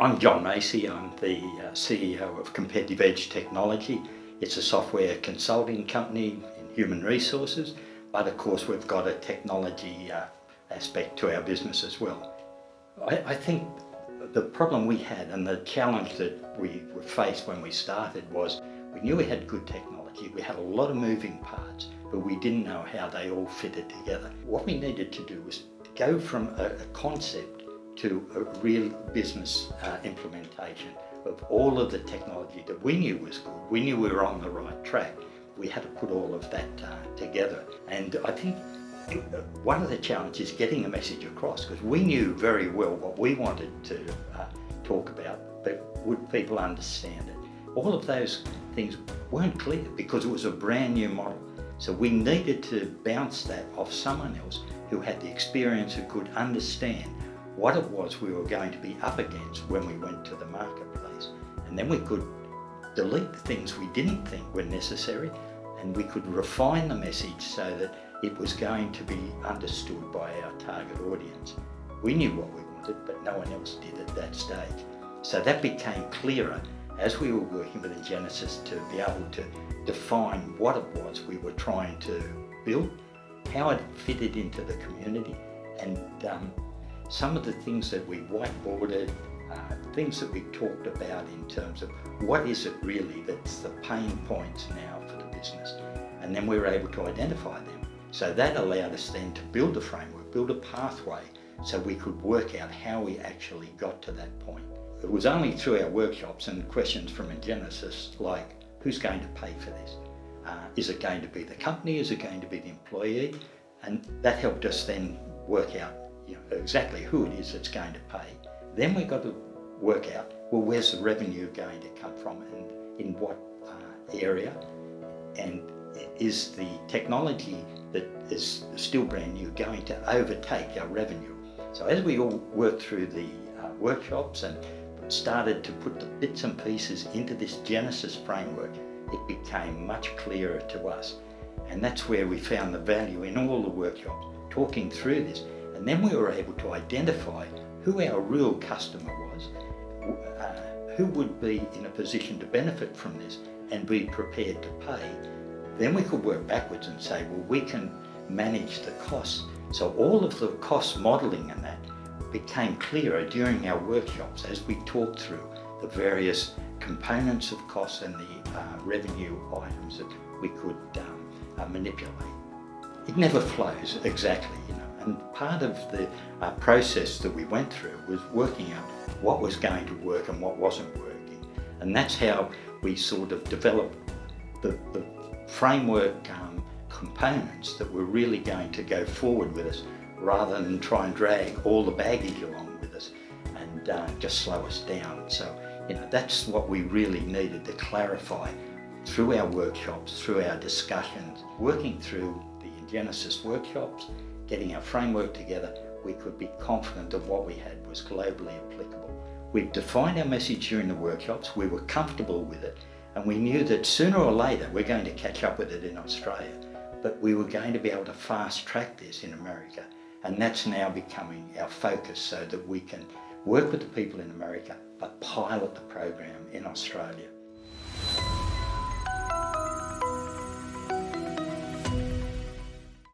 I'm John Macy. I'm the CEO of Competitive Edge Technology. It's a software consulting company in human resources, but of course we've got a technology aspect to our business as well. I think the problem we had and the challenge that we were faced when we started was we knew we had good technology, we had a lot of moving parts, but we didn't know how they all fitted together. What we needed to do was go from a concept to a real business implementation of all of the technology that we knew was good. We knew we were on the right track. We had to put all of that together. And I think one of the challenges is getting the message across, because we knew very well what we wanted to talk about, but would people understand it? All of those things weren't clear because it was a brand new model. So we needed to bounce that off someone else who had the experience, who could understand what it was we were going to be up against when we went to the marketplace. And then we could delete the things we didn't think were necessary, and we could refine the message so that it was going to be understood by our target audience. We knew what we wanted, but no one else did at that stage. So that became clearer as we were working with Engenesis to be able to define what it was we were trying to build, how it fitted into the community, and some of the things that we whiteboarded, things that we talked about in terms of what is it really that's the pain points now for the business. And then we were able to identify them. So that allowed us then to build a framework, build a pathway, so we could work out how we actually got to that point. It was only through our workshops and questions from Engenesis like, who's going to pay for this? Is it going to be the company? Is it going to be the employee? And that helped us then work out exactly who it is that's going to pay. Then we've got to work out, well, where's the revenue going to come from and in what area? And is the technology that is still brand new going to overtake our revenue? So as we all worked through the workshops and started to put the bits and pieces into this Genesis framework, it became much clearer to us. And that's where we found the value in all the workshops, talking through this. And then we were able to identify who our real customer was, who would be in a position to benefit from this and be prepared to pay. Then we could work backwards and say, well, we can manage the costs. So all of the cost modelling and that became clearer during our workshops as we talked through the various components of costs and the revenue items that we could manipulate. It never flows exactly, and part of the process that we went through was working out what was going to work and what wasn't working. And that's how we sort of developed the framework components that were really going to go forward with us, rather than try and drag all the baggage along with us and just slow us down. So, that's what we really needed to clarify through our workshops, through our discussions, working through the Engenesis workshops, getting our framework together. We could be confident that what we had was globally applicable. We defined our message during the workshops, we were comfortable with it, and we knew that sooner or later we're going to catch up with it in Australia, but we were going to be able to fast track this in America. And that's now becoming our focus so that we can work with the people in America, but pilot the program in Australia.